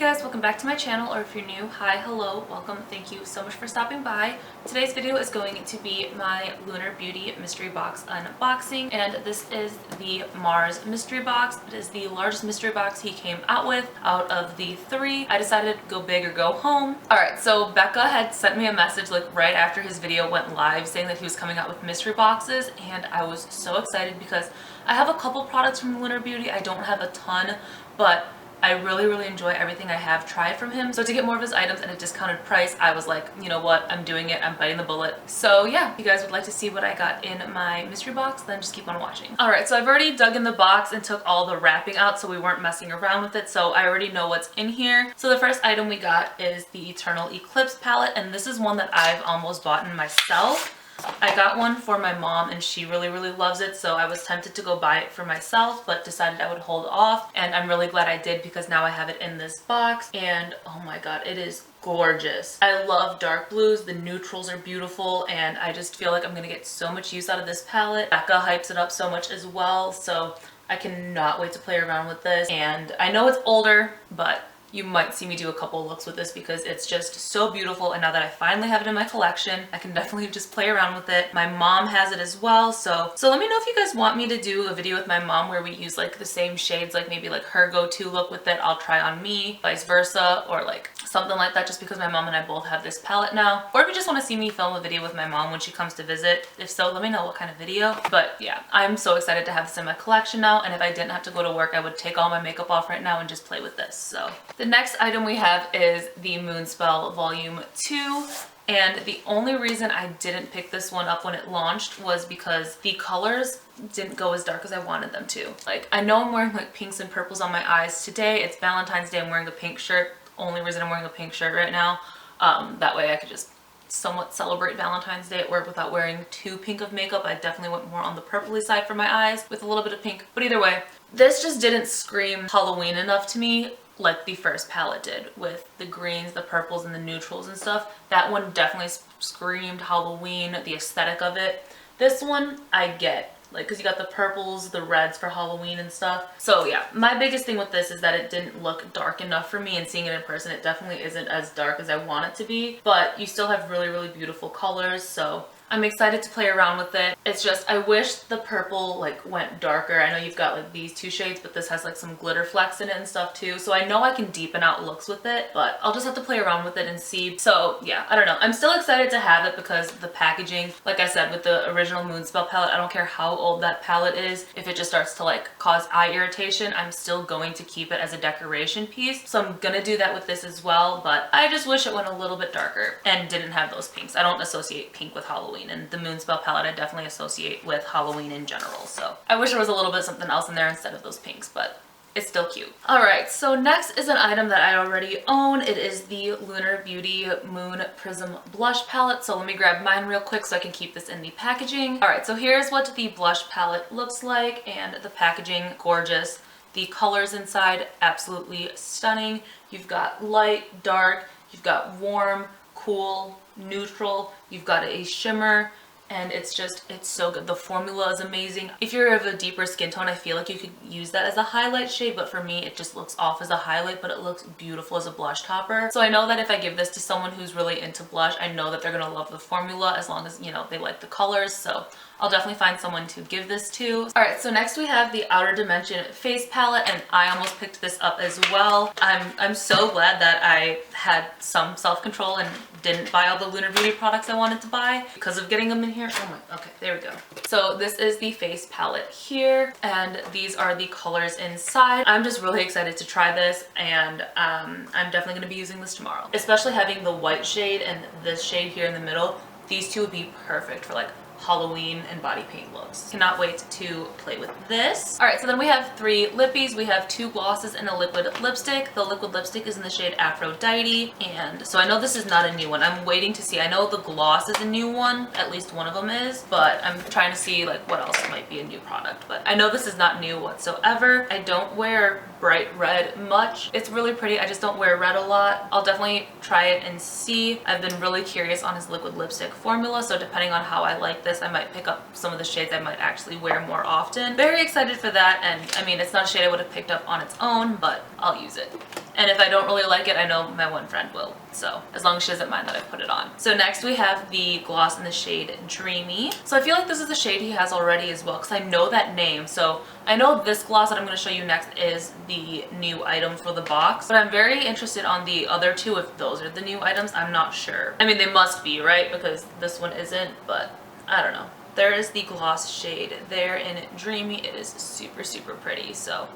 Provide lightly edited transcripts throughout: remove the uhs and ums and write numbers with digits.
guys, welcome back to my channel, or if you're new, hi, hello, welcome, thank you so much for stopping by. Today's video is going to be my Lunar Beauty mystery box unboxing, and this is the Mars mystery box. It is the largest mystery box he came out with out of the three. I decided to go big or go home. Alright, so Becca had sent me a message like right after his video went live saying that he was coming out with mystery boxes, and I was so excited because I have a couple products from Lunar Beauty. I don't have a ton, but I really enjoy everything I have tried from him. So to get more of his items at a discounted price, I was like, you know what, I'm doing it, I'm biting the bullet. So yeah, if you guys would like to see what I got in my mystery box, then just keep on watching. Alright, so I've already dug in the box and took all the wrapping out so we weren't messing around with it, so I already know what's in here. So the first item we got is the Eternal Eclipse palette, and this is one that I've almost bought in myself. I got one for my mom and she really loves it, so I was tempted to go buy it for myself but decided I would hold off, and I'm really glad I did because now I have it in this box and oh my god, it is gorgeous. I love dark blues, the neutrals are beautiful, and I just feel like I'm gonna get so much use out of this palette. Becca hypes it up so much as well, so I cannot wait to play around with this. And I know it's older, but you might see me do a couple looks with this because it's just so beautiful, and now that I finally have it in my collection, I can definitely just play around with it. My mom has it as well, so let me know if you guys want me to do a video with my mom where we use like the same shades, like maybe like her go-to look with it I'll try on me, vice versa, or like something like that, just because my mom and I both have this palette now. Or if you just want to see me film a video with my mom when she comes to visit, if so, let me know what kind of video. But yeah, I'm so excited to have this in my collection now, and if I didn't have to go to work, I would take all my makeup off right now and just play with this. So the next item we have is the Moonspell Volume 2. And the only reason I didn't pick this one up when it launched was because the colors didn't go as dark as I wanted them to. Like, I know I'm wearing like pinks and purples on my eyes today. It's Valentine's Day, I'm wearing a pink shirt. Only reason I'm wearing a pink shirt right now. That way I could just somewhat celebrate Valentine's Day at work without wearing too pink of makeup. I definitely went more on the purpley side for my eyes with a little bit of pink. But either way, this just didn't scream Halloween enough to me like the first palette did with the greens, the purples, and the neutrals and stuff. That one definitely screamed Halloween, the aesthetic of it. This one I get, like, because you got the purples, the reds for Halloween and stuff. So yeah, my biggest thing with this is that it didn't look dark enough for me, and seeing it in person, it definitely isn't as dark as I want it to be, but you still have really beautiful colors, so I'm excited to play around with it. It's just, I wish the purple like went darker. I know you've got like these two shades, but this has like some glitter flecks in it and stuff too. So I know I can deepen out looks with it, but I'll just have to play around with it and see. So yeah, I don't know. I'm still excited to have it because the packaging, like I said, with the original Moonspell palette, I don't care how old that palette is. If it just starts to like cause eye irritation, I'm still going to keep it as a decoration piece. So I'm gonna do that with this as well, but I just wish it went a little bit darker and didn't have those pinks. I don't associate pink with Halloween, and the Moonspell palette I definitely associate with Halloween in general, so I wish there was a little bit something else in there instead of those pinks, but it's still cute. Alright, so next is an item that I already own. It is the Lunar Beauty Moon Prism Blush Palette, so let me grab mine real quick so I can keep this in the packaging. Alright, so here's what the blush palette looks like, and the packaging, gorgeous. The colors inside, absolutely stunning. You've got light, dark, you've got warm, cool, neutral, you've got a shimmer, and it's so good. The formula is amazing. If you're of a deeper skin tone, I feel like you could use that as a highlight shade, but for me it just looks off as a highlight, but it looks beautiful as a blush topper. So I know that if I give this to someone who's really into blush, I know that they're gonna love the formula as long as, you know, they like the colors, so I'll definitely find someone to give this to. Alright, so next we have the Outer Dimension face palette, and I almost picked this up as well. I'm so glad that I had some self-control and didn't buy all the Lunar Beauty products I wanted to buy because of getting them in here. Oh my, okay, there we go. So this is the face palette here, and these are the colors inside. I'm just really excited to try this, and I'm definitely going to be using this tomorrow. Especially having the white shade and this shade here in the middle, these two would be perfect for like Halloween and body paint looks. Cannot wait to play with this. Alright, so then we have 3 lippies. We have 2 glosses and a liquid lipstick. The liquid lipstick is in the shade Aphrodite, and so I know this is not a new one. I'm waiting to see. I know the gloss is a new one, at least one of them is, but I'm trying to see like what else might be a new product. But I know this is not new whatsoever. I don't wear bright red much. It's really pretty. I just don't wear red a lot. I'll definitely try it and see. I've been really curious on his liquid lipstick formula, so depending on how I like this, I might pick up some of the shades I might actually wear more often. Very excited for that, and I mean, it's not a shade I would have picked up on its own, but I'll use it. And if I don't really like it, I know my one friend will. So as long as she doesn't mind that I put it on. So next we have the gloss in the shade Dreamy. So I feel like this is a shade he has already as well because I know that name. So I know this gloss that I'm going to show you next is the new item for the box. But I'm very interested on the other two if those are the new items. I'm not sure. I mean, they must be, right? Because this one isn't, but I don't know. There is the gloss shade there in Dreamy. It is super, super pretty. So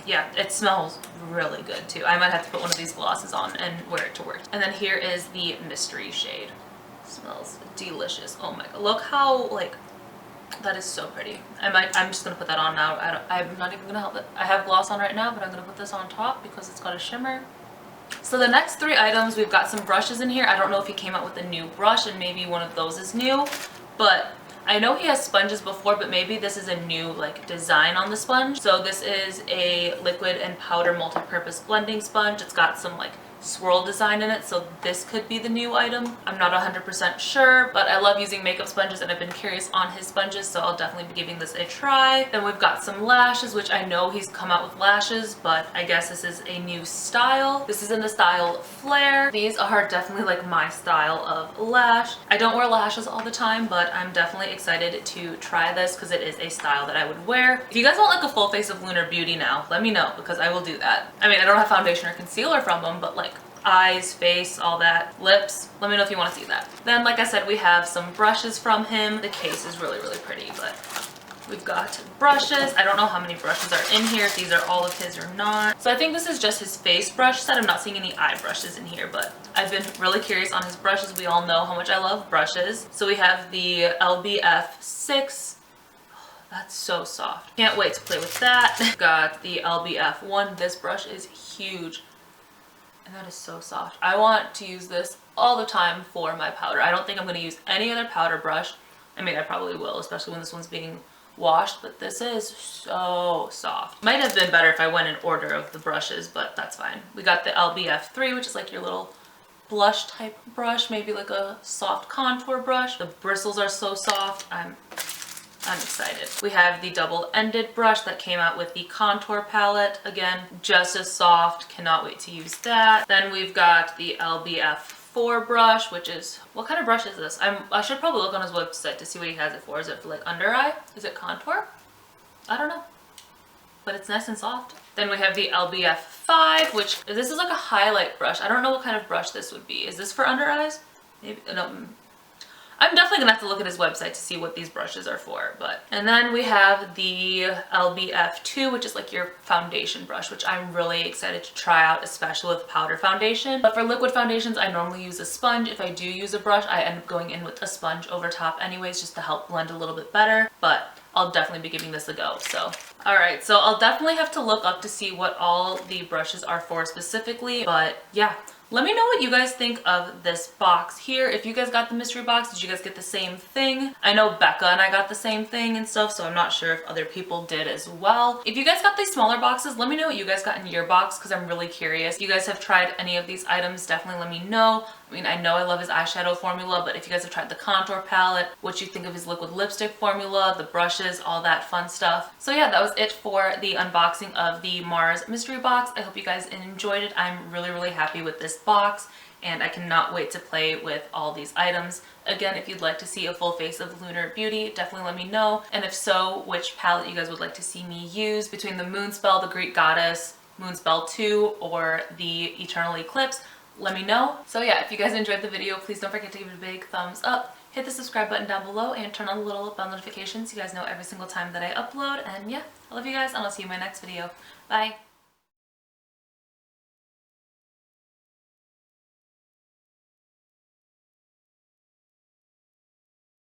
yeah, it smells really good too. I might have to put one of these glosses on and wear it to work. And then here is the mystery shade. It smells delicious. Oh my god, look how like, that is so pretty. I'm just gonna put that on now. I'm not even gonna help it. I have gloss on right now, but I'm gonna put this on top because it's got a shimmer. So the next three items, we've got some brushes in here. I don't know if he came out with a new brush and maybe one of those is new, but I know he has sponges before, but maybe this is a new like design on the sponge. So this is a liquid and powder multi-purpose blending sponge. It's got some like swirl design in it, so this could be the new item. I'm not 100% sure, but I love using makeup sponges and I've been curious on his sponges, so I'll definitely be giving this a try. Then we've got some lashes, which I know he's come out with lashes, but I guess this is a new style. This is in the style Flare. These are definitely like my style of lash. I don't wear lashes all the time, but I'm definitely excited to try this because it is a style that I would wear. If you guys want like a full face of Lunar Beauty now, let me know because I will do that. I mean, I don't have foundation or concealer from them, but like eyes, face, all that, lips, let me know if you want to see that. Then like I said, we have some brushes from him. The case is really, really pretty, but we've got brushes. I don't know how many brushes are in here, if these are all of his or not. So I think this is just his face brush set. I'm not seeing any eye brushes in here, but I've been really curious on his brushes. We all know how much I love brushes. So we have the LBF 6. That's so soft. Can't wait to play with that. We've got the LBF 1. This brush is huge. And that is so soft. I want to use this all the time for my powder. I don't think I'm going to use any other powder brush. I mean, I probably will, especially when this one's being washed, but this is so soft. Might have been better if I went in order of the brushes, but that's fine. We got the LBF 3, which is like your little blush type brush, maybe like a soft contour brush. The bristles are so soft. I'm excited. We have the double-ended brush that came out with the contour palette. Again, just as soft. Cannot wait to use that. Then we've got the LBF 4 brush, which is, what kind of brush is this? I should probably look on his website to see what he has it for. Is it for like under eye? Is it contour? I don't know. But it's nice and soft. Then we have the LBF 5, which this is like a highlight brush. I don't know what kind of brush this would be. Is this for under eyes? Maybe, no. I'm definitely gonna have to look at his website to see what these brushes are for, but. And then we have the LBF 2, which is like your foundation brush, which I'm really excited to try out, especially with powder foundation. But for liquid foundations, I normally use a sponge. If I do use a brush, I end up going in with a sponge over top anyways, just to help blend a little bit better, but I'll definitely be giving this a go, so. All right, so I'll definitely have to look up to see what all the brushes are for specifically, but yeah. Let me know what you guys think of this box here. If you guys got the mystery box, did you guys get the same thing? I know Becca and I got the same thing and stuff, so I'm not sure if other people did as well. If you guys got these smaller boxes, let me know what you guys got in your box because I'm really curious. If you guys have tried any of these items, definitely let me know. I mean, I know I love his eyeshadow formula, but if you guys have tried the contour palette, what you think of his liquid lipstick formula, the brushes, all that fun stuff. So yeah, that was it for the unboxing of the Mars mystery box. I hope you guys enjoyed it. I'm really, really happy with this box and I cannot wait to play with all these items. Again, if you'd like to see a full face of Lunar Beauty, definitely let me know. And if so, which palette you guys would like to see me use between the Moonspell, the Greek Goddess, Moonspell 2, or the Eternal Eclipse. Let me know. So yeah, if you guys enjoyed the video, please don't forget to give it a big thumbs up. Hit the subscribe button down below and turn on the little bell notifications so you guys know every single time that I upload. And yeah, I love you guys and I'll see you in my next video. Bye.